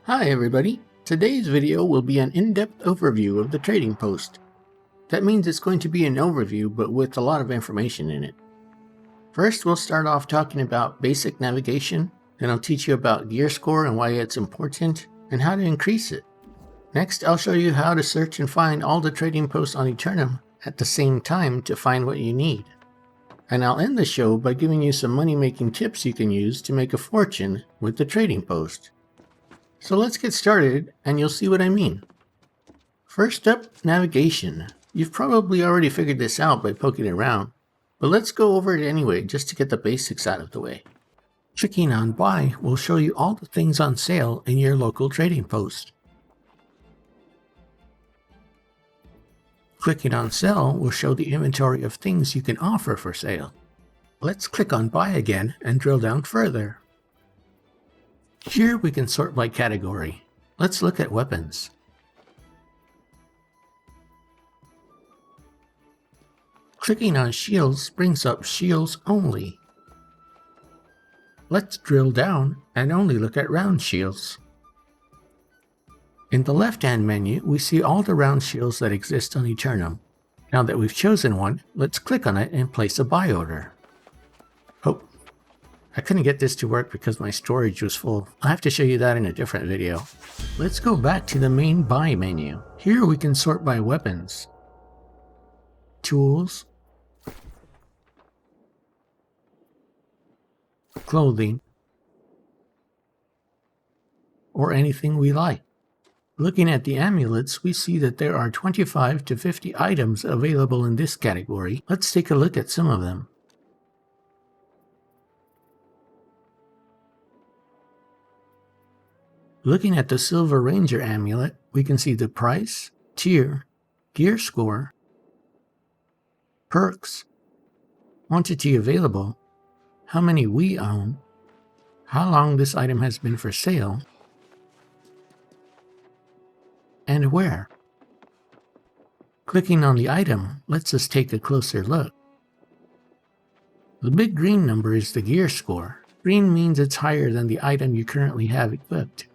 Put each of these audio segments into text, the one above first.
Hi everybody! Today's video will be an in-depth overview of the trading post. That means it's going to be an overview but with a lot of information in it. First we'll start off talking about basic navigation, then I'll teach you about gear score and why it's important, and how to increase it. Next I'll show you how to search and find all the trading posts on Aeternum at the same time to find what you need. And I'll end the show by giving you some money-making tips you can use to make a fortune with the trading post. So let's get started and you'll see what I mean. First up, navigation. You've probably already figured this out by poking around, but let's go over it anyway just to get the basics out of the way. Clicking on Buy will show you all the things on sale in your local trading post. Clicking on Sell will show the inventory of things you can offer for sale. Let's click on Buy again and drill down further. Here we can sort by category. Let's look at weapons. Clicking on Shields brings up Shields only. Let's drill down and only look at round shields. In the left-hand menu, we see all the round shields that exist on Aeternum. Now that we've chosen one, let's click on it and place a buy order. Oh, I couldn't get this to work because my storage was full. I'll have to show you that in a different video. Let's go back to the main buy menu. Here we can sort by weapons, tools, clothing, or anything we like. Looking at the amulets, we see that there are 25 to 50 items available in this category. Let's take a look at some of them. Looking at the Silver Ranger amulet, we can see the price, tier, gear score, perks, quantity available, how many we own, how long this item has been for sale, and where. Clicking on the item lets us take a closer look. The big green number is the gear score. Green means it's higher than the item you currently have equipped.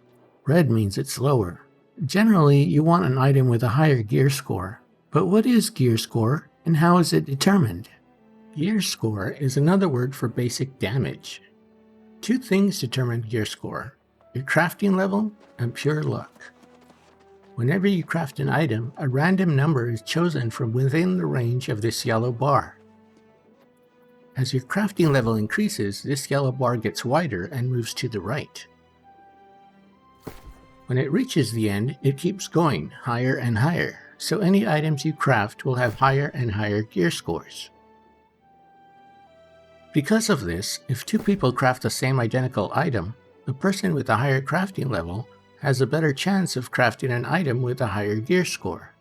Red means it's lower. Generally, you want an item with a higher gear score. But what is gear score and how is it determined? Gear score is another word for basic damage. Two things determine gear score: your crafting level and pure luck. Whenever you craft an item, a random number is chosen from within the range of this yellow bar. As your crafting level increases, this yellow bar gets wider and moves to the right. When it reaches the end, it keeps going higher and higher, so any items you craft will have higher and higher gear scores. Because of this, if two people craft the same identical item, the person with a higher crafting level has a better chance of crafting an item with a higher gear score.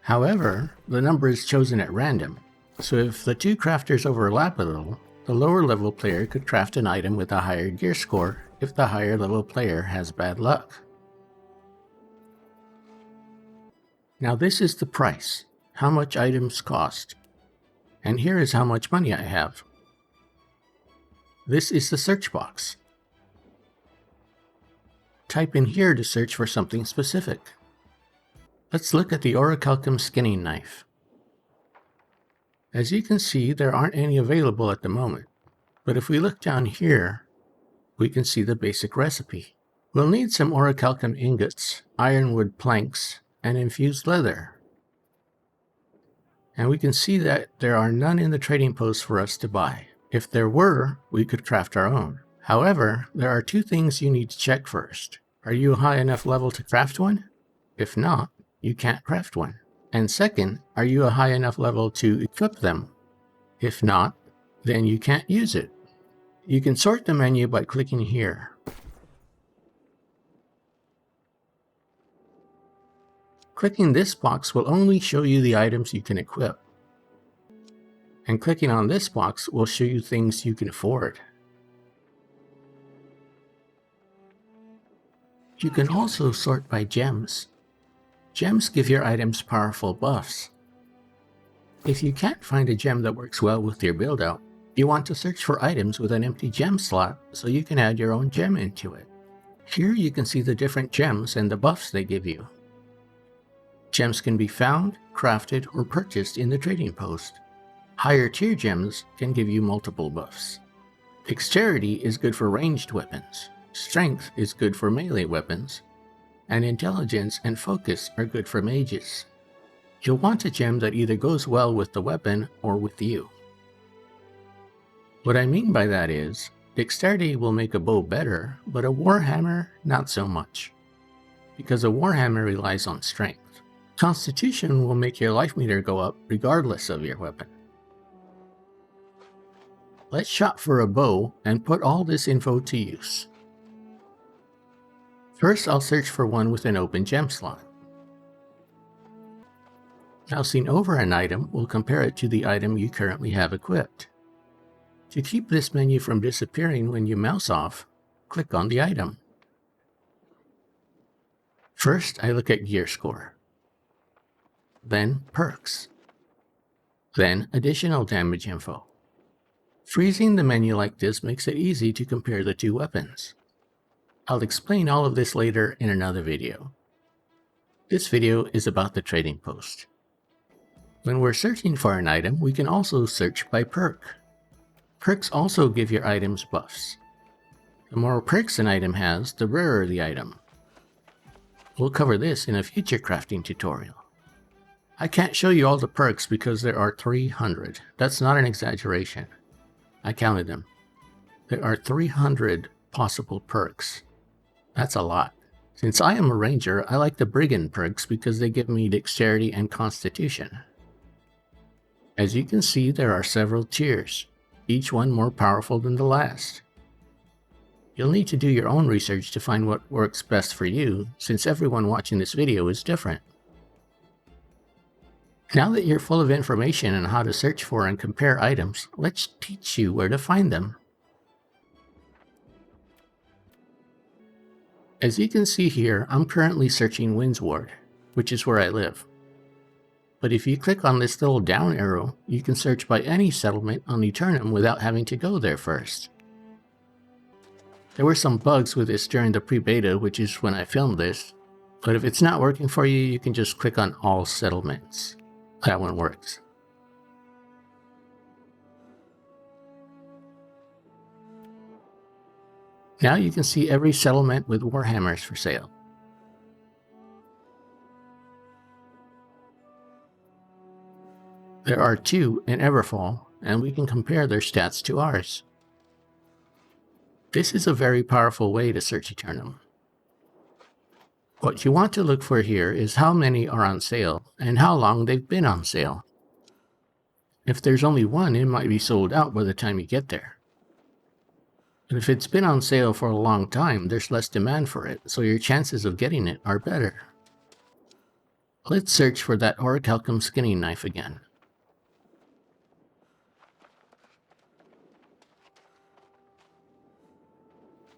However, the number is chosen at random, so if the two crafters overlap a little, the lower level player could craft an item with a higher gear score if the higher level player has bad luck. Now this is the price, how much items cost. And here is how much money I have. This is the search box. Type in here to search for something specific. Let's look at the orichalcum skinning knife. As you can see, there aren't any available at the moment, but if we look down here, we can see the basic recipe. We'll need some orichalcum ingots, ironwood planks, and infused leather. And we can see that there are none in the trading post for us to buy. If there were, we could craft our own. However, there are two things you need to check first. Are you a high enough level to craft one? If not, you can't craft one. And second, are you a high enough level to equip them? If not, then you can't use it. You can sort the menu by clicking here. Clicking this box will only show you the items you can equip. And clicking on this box will show you things you can afford. You can also sort by gems. Gems give your items powerful buffs. If you can't find a gem that works well with your build out, you want to search for items with an empty gem slot so you can add your own gem into it. Here you can see the different gems and the buffs they give you. Gems can be found, crafted, or purchased in the trading post. Higher tier gems can give you multiple buffs. Dexterity is good for ranged weapons, strength is good for melee weapons, and intelligence and focus are good for mages. You'll want a gem that either goes well with the weapon or with you. What I mean by that is, dexterity will make a bow better, but a warhammer not so much, because a warhammer relies on strength. Constitution will make your life meter go up regardless of your weapon. Let's shop for a bow and put all this info to use. First, I'll search for one with an open gem slot. Mousing over an item will compare it to the item you currently have equipped. To keep this menu from disappearing when you mouse off, click on the item. First, I look at gear score. Then perks. Then additional damage info. Freezing the menu like this makes it easy to compare the two weapons. I'll explain all of this later in another video. This video is about the trading post. When we're searching for an item, we can also search by perk. Perks also give your items buffs. The more perks an item has, the rarer the item. We'll cover this in a future crafting tutorial. I can't show you all the perks because there are 300. That's not an exaggeration. I counted them. There are 300 possible perks. That's a lot. Since I am a ranger, I like the brigand perks because they give me dexterity and constitution. As you can see, there are several tiers, each one more powerful than the last. You'll need to do your own research to find what works best for you, since everyone watching this video is different. Now that you're full of information on how to search for and compare items, let's teach you where to find them. As you can see here, I'm currently searching Windsward, which is where I live. But if you click on this little down arrow, you can search by any settlement on Aeternum without having to go there first. There were some bugs with this during the pre-beta, which is when I filmed this, but if it's not working for you, you can just click on all settlements. That one works. Now you can see every settlement with warhammers for sale. There are 2 in Everfall, and we can compare their stats to ours. This is a very powerful way to search Aeternum. What you want to look for here is how many are on sale and how long they've been on sale. If there's only one, it might be sold out by the time you get there. But if it's been on sale for a long time, there's less demand for it, so your chances of getting it are better. Let's search for that orichalcum skinning knife again.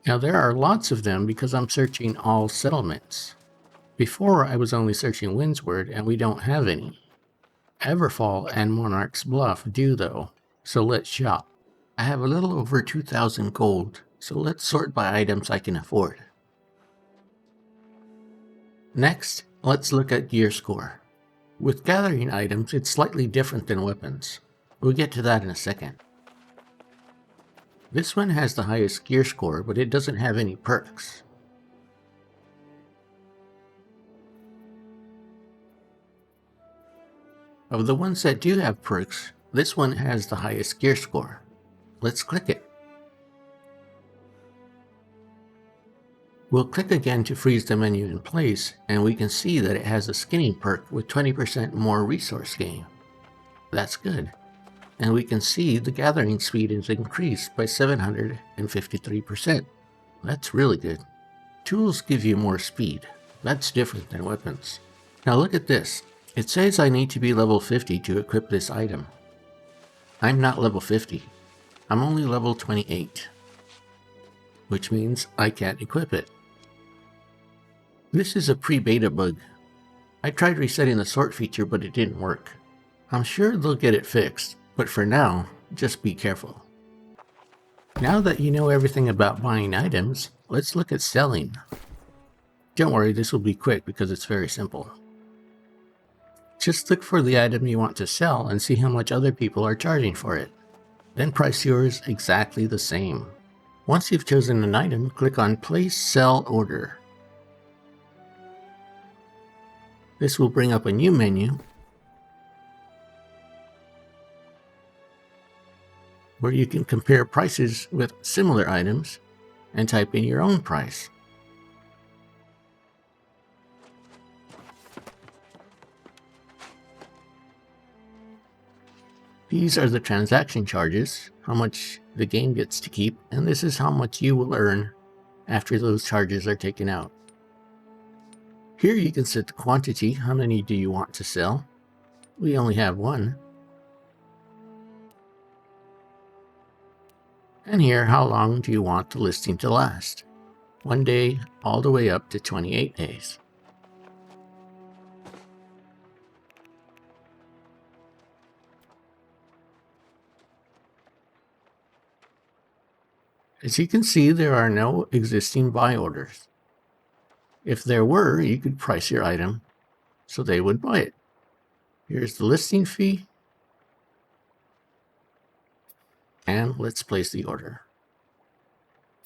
Now there are lots of them because I'm searching all settlements. Before I was only searching Windsward and we don't have any. Everfall and Monarch's Bluff do though, so let's shop. I have a little over 2,000 gold, so let's sort by items I can afford. Next, let's look at gear score. With gathering items, it's slightly different than weapons. We'll get to that in a second. This one has the highest gear score, but it doesn't have any perks. Of the ones that do have perks, this one has the highest gear score. Let's click it. We'll click again to freeze the menu in place, and we can see that it has a skinning perk with 20% more resource gain. That's good. And we can see the gathering speed is increased by 753%. That's really good. Tools give you more speed. That's different than weapons. Now look at this. It says I need to be level 50 to equip this item. I'm not level 50. I'm only level 28. Which means I can't equip it. This is a pre-beta bug. I tried resetting the sort feature, but it didn't work. I'm sure they'll get it fixed. But for now, just be careful. Now that you know everything about buying items, let's look at selling. Don't worry, this will be quick because it's very simple. Just look for the item you want to sell and see how much other people are charging for it. Then price yours exactly the same. Once you've chosen an item, click on Place Sell Order. This will bring up a new menu where you can compare prices with similar items and type in your own price. These are the transaction charges, how much the game gets to keep, and this is how much you will earn after those charges are taken out. Here you can set the quantity, how many do you want to sell? We only have one. And here, how long do you want the listing to last? 1 day, all the way up to 28 days. As you can see, there are no existing buy orders. If there were, you could price your item so they would buy it. Here's the listing fee. And let's place the order.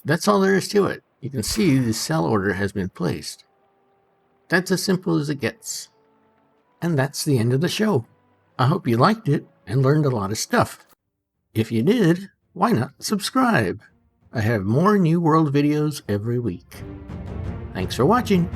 That's all there is to it. You can see the sell order has been placed. That's as simple as it gets. And that's the end of the show. I hope you liked it and learned a lot of stuff. If you did, why not subscribe? I have more New World videos every week. Thanks for watching.